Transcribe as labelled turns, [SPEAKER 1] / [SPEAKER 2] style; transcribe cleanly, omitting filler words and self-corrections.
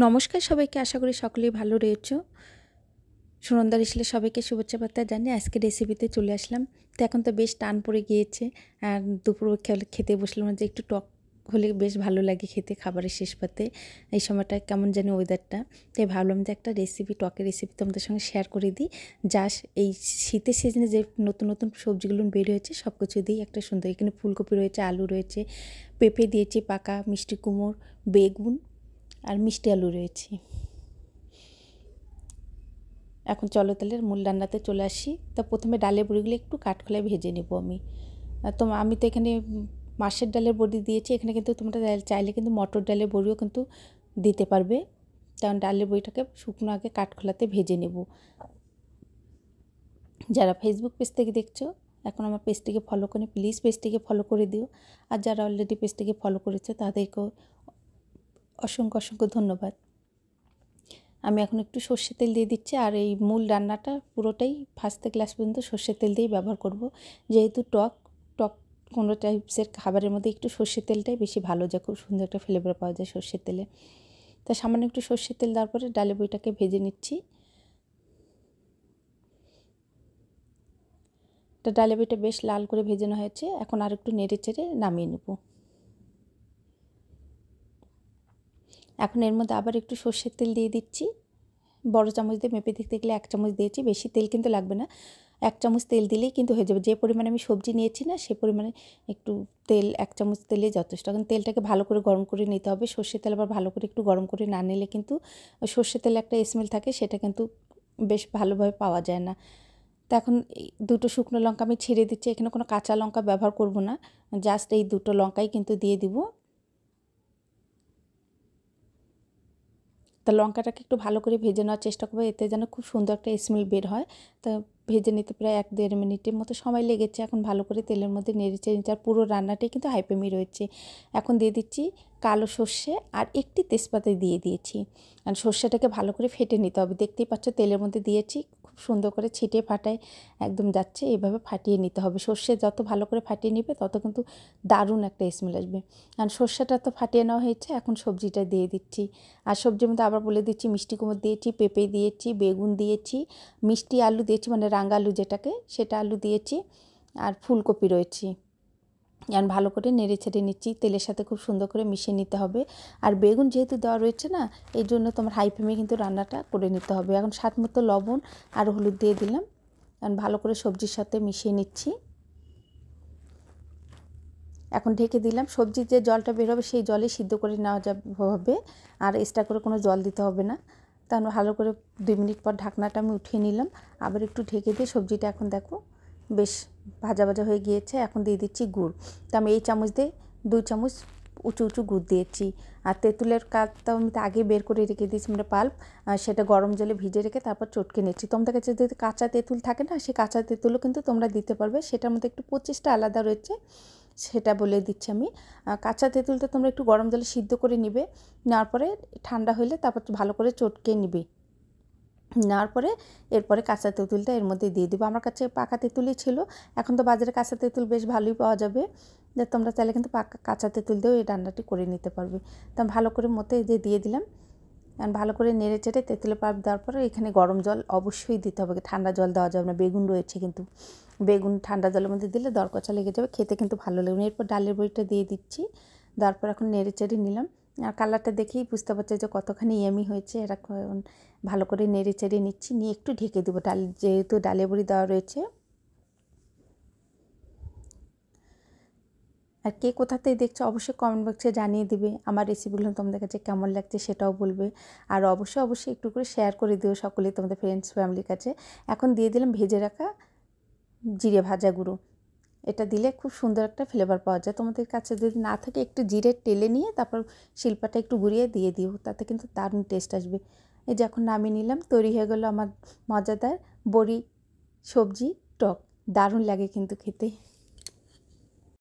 [SPEAKER 1] নমস্কার সবাইকে, আশা করি সকলেই ভালো রয়েছো। সুনন্দার ইসলে সবাইকে শুভেচ্ছা বার্তা জানিয়ে আজকে রেসিপিতে চলে আসলাম। তো এখন তো বেশ টান পড়ে গিয়েছে, আর দুপুর খেতে বসলাম যে একটু টক হলে বেশ ভালো লাগে খেতে, খাবারের শেষ পাতে এই সময়টা কেমন জানি ওয়েদারটা। তাই ভাবলাম যে একটা রেসিপি, টকের রেসিপি তোমাদের সঙ্গে শেয়ার করে দিই। এই শীতের সিজনে যে নতুন নতুন সবজিগুলো বের হয়েছে সব কিছু দিই একটা সুন্দর। এখানে ফুলকপি রয়েছে, আলু রয়েছে, পেঁপে দিয়েছি পাকা, মিষ্টি কুমড়ো, বেগুন আর মিষ্টি আলু রয়েছে। এখন চলো তাহলে মূল রান্নাতে চলে আসি। তা প্রথমে ডালের বড়িগুলো একটু কাঠখোলায় ভেজে নেব আমি। আমি তো এখানে মাসের ডালের বড়ি দিয়েছি, এখানে কিন্তু তোমরা চাইলে কিন্তু মটর ডালের বড়িও কিন্তু দিতে পারবে। কারণ ডালের বড়িটাকে শুকনো আগে কাঠখোলাতে ভেজে নেব। যারা ফেসবুক পেজ থেকে দেখছো এখন আমার পেজটিকে ফলো করে প্লিজ পেজটিকে ফলো করে দিও, আর যারা অলরেডি পেজটিকে ফলো করেছো তাদেরকেও অসংখ্য অসংখ্য ধন্যবাদ। আমি এখন একটু সর্ষের তেল দিয়ে দিচ্ছি, আর এই মূল রান্নাটা পুরোটাই ফার্স্ট থেকে লাস্ট পর্যন্ত সর্ষের তেল দিয়েই ব্যবহার করব। যেহেতু টক কোনো টাইপসের খাবারের মধ্যে একটু সর্ষের তেলটাই বেশি ভালো যায়, খুব সুন্দর একটা ফ্লেভার পাওয়া যায় সর্ষের তেলে। তা সামান্য একটু সর্ষের তেল দেওয়ার পরে ডালে বড়িটাকে ভেজে নিচ্ছি। তা ডালে বড়িটা বেশ লাল করে ভেজানো হয়েছে, এখন আর একটু নেড়ে চেড়ে নামিয়ে নেব। এখন এর মধ্যে আবার একটু সর্ষের তেল দিয়ে দিচ্ছি। বড় চামচ দিয়ে মেপে দেখতে গেলে 1 চামচ দিয়েছি, বেশি তেল কিন্তু লাগবে না। 1 চামচ তেল দিলেই কিন্তু হয়ে যাবে। যে পরিমাণে আমি সবজি নিয়েছি না সে পরিমাণে একটু তেল, 1 চামচ তেলে যথেষ্ট। এখন তেলটাকে ভালো করে গরম করে নিতে হবে। সর্ষের তেল আবার ভালো করে একটু গরম করে না নিলে কিন্তু সর্ষের তেলে একটা স্মেল থাকে, সেটা কিন্তু বেশ ভালোভাবে পাওয়া যায় না। তো এখন এই দুটো শুকনো লঙ্কা আমি ছিঁড়ে দিচ্ছি, এখানে কোনো কাঁচা লঙ্কা ব্যবহার করব না, জাস্ট এই দুটো লঙ্কাই কিন্তু দিয়ে দিব। তা লঙ্কাটাকে একটু ভালো করে ভেজে নেওয়ার চেষ্টা করবো, এতে যেন খুব সুন্দর একটা স্মেল বের হয়। তা ভেজে নিতে প্রায় 1-1.5 মিনিটের মতো সময় লেগেছে। এখন ভালো করে তেলের মধ্যে নেড়েচেড়ে নিতে, আর পুরো রান্নাটাই কিন্তু হাই ফ্লেমে রয়েছে। এখন দিয়ে দিচ্ছি কালো সর্ষে আর একটি তেজপাতা দিয়ে দিয়েছি। আর সর্ষেটাকে ভালো করে ফেটে নিতে হবে, দেখতেই পাচ্ছ তেলের মধ্যে দিয়েছি, খুব সুন্দর করে ছিটে ফাটায় একদম যাচ্ছে, এভাবে ফাটিয়ে নিতে হবে। সর্ষে যত ভালো করে ফাটিয়ে নিবে তত কিন্তু দারুণ একটা স্মেল আসবে। আর সর্ষেটা তো ফাটিয়ে নেওয়া হয়েছে, এখন সবজিটা দিয়ে দিচ্ছি। আর সবজির মধ্যে আবার বলে দিচ্ছি মিষ্টি কুমড়ো দিয়েছি, পেঁপে দিয়েছি, বেগুন দিয়েছি, মিষ্টি আলু দিয়েছি মানে রাঙা আলু যেটাকে, সেটা আলু দিয়েছি, আর ফুলকপি রয়েছে। আর ভালো করে নেড়ে ছেড়ে নিচ্ছি, তেলের সাথে খুব সুন্দর করে মিশিয়ে নিতে হবে। আর বেগুন যেহেতু দেওয়া রয়েছে না, এই জন্য তোমার হাই ফ্লেমে কিন্তু রান্নাটা করে নিতে হবে। এখন স্বাদ মতো লবণ আর হলুদ দিয়ে দিলাম, আর ভালো করে সবজির সাথে মিশিয়ে নিচ্ছি। এখন ঢেকে দিলাম, সবজির যে জলটা বের হবে সেই জলে সিদ্ধ করে নেওয়া হবে, আর এক্সট্রা করে কোনো জল দিতে হবে না। তারপর ভালো করে 2 মিনিট পর ঢাকনাটা আমি উঠিয়ে নিলাম, আবার একটু ঢেকে দিয়ে সবজিটা এখন দেখো বেশ ভাজা ভাজা হয়ে গিয়েছে। এখন দিয়ে দিচ্ছি গুড়। তো আমি এই চামচ দিয়ে 2 চামচ উঁচু উঁচু গুড় দিয়েছি। আর তেঁতুলের কাঠটা আমি তো আগে বের করে রেখে দিয়েছি, মানে পাল্প, সেটা গরম জলে ভিজে রেখে তারপর চটকে নিচ্ছি। তোমাদের কাছে যদি কাঁচা তেঁতুল থাকে না, সেই কাঁচা তেঁতুলও কিন্তু তোমরা দিতে পারবে, সেটার মধ্যে একটু প্রচেষ্টা আলাদা রয়েছে, সেটা বলে দিচ্ছি আমি। কাঁচা তেঁতুলটা তোমরা একটু গরম জলে সিদ্ধ করে নিবে, নেওয়ার পরে ঠান্ডা হলে তারপর ভালো করে চটকে নিবে। নেওয়ার পরে এরপরে কাঁচা তেঁতুলটা এর মধ্যে দিয়ে দেবো। আমার কাছে পাকা তেঁতুলই ছিল, এখন তো বাজারে কাঁচা তেঁতুল বেশ ভালোই পাওয়া যাবে, যে তোমরা চাইলে কিন্তু কাঁচা তেঁতুল দিয়েও এই রান্নাটি করে নিতে পারবে। তা ভালো করে মতো দিয়ে দিলাম, ভালো করে নেড়ে চেড়ে তেঁতুলের পাল্প দেওয়ার পরে এখানে গরম জল অবশ্যই দিতে হবে, ঠান্ডা জল দেওয়া যাবে না। বেগুন রয়েছে কিন্তু, বেগুন ঠান্ডা জলের মধ্যে দিলে দরকচা লেগে যাবে, খেতে কিন্তু ভালো লাগবে না। এরপর ডালের বড়িটা দিয়ে দিচ্ছি, দেওয়ার পর এখন নেড়ে চেড়ে নিলাম। আর কালারটা দেখেই বুঝতে পারছে যে কতখানি ইয়ামি হয়েছে। এখন ভালো করে নেড়ে চেড়ে নিচ্ছি, নিয়ে একটু ঢেকে দেবো, যেহেতু ডালের বড়ি দেওয়া রয়েছে। আর কে কোথাতেই দেখছো অবশ্যই কমেন্ট বক্সে জানিয়ে দিবে, আমার রেসিপিগুলো তোমাদের কাছে কেমন লাগছে সেটাও বলবে। আর অবশ্যই একটু করে শেয়ার করে দিও সকলেই তোমাদের ফ্রেন্ডস ফ্যামিলির কাছে। এখন দিয়ে দিলাম ভেজে রাখা জিরে ভাজা গুঁড়ো, এটা দিলে খুব সুন্দর একটা ফ্লেভার পাওয়া যায়। তোমাদের কাছে যদি না থাকে একটু জিরে টেলে নিয়ে তারপর শিলপাটা একটু ঘুরিয়ে দিয়ে দিও, তাতে কিন্তু দারুণ টেস্ট আসবে। এই যে এখন নামিয়ে নিলাম, তৈরি হয়ে গেলো আমার মজাদার বড়ি সবজি টক, দারুণ লাগে কিন্তু খেতে।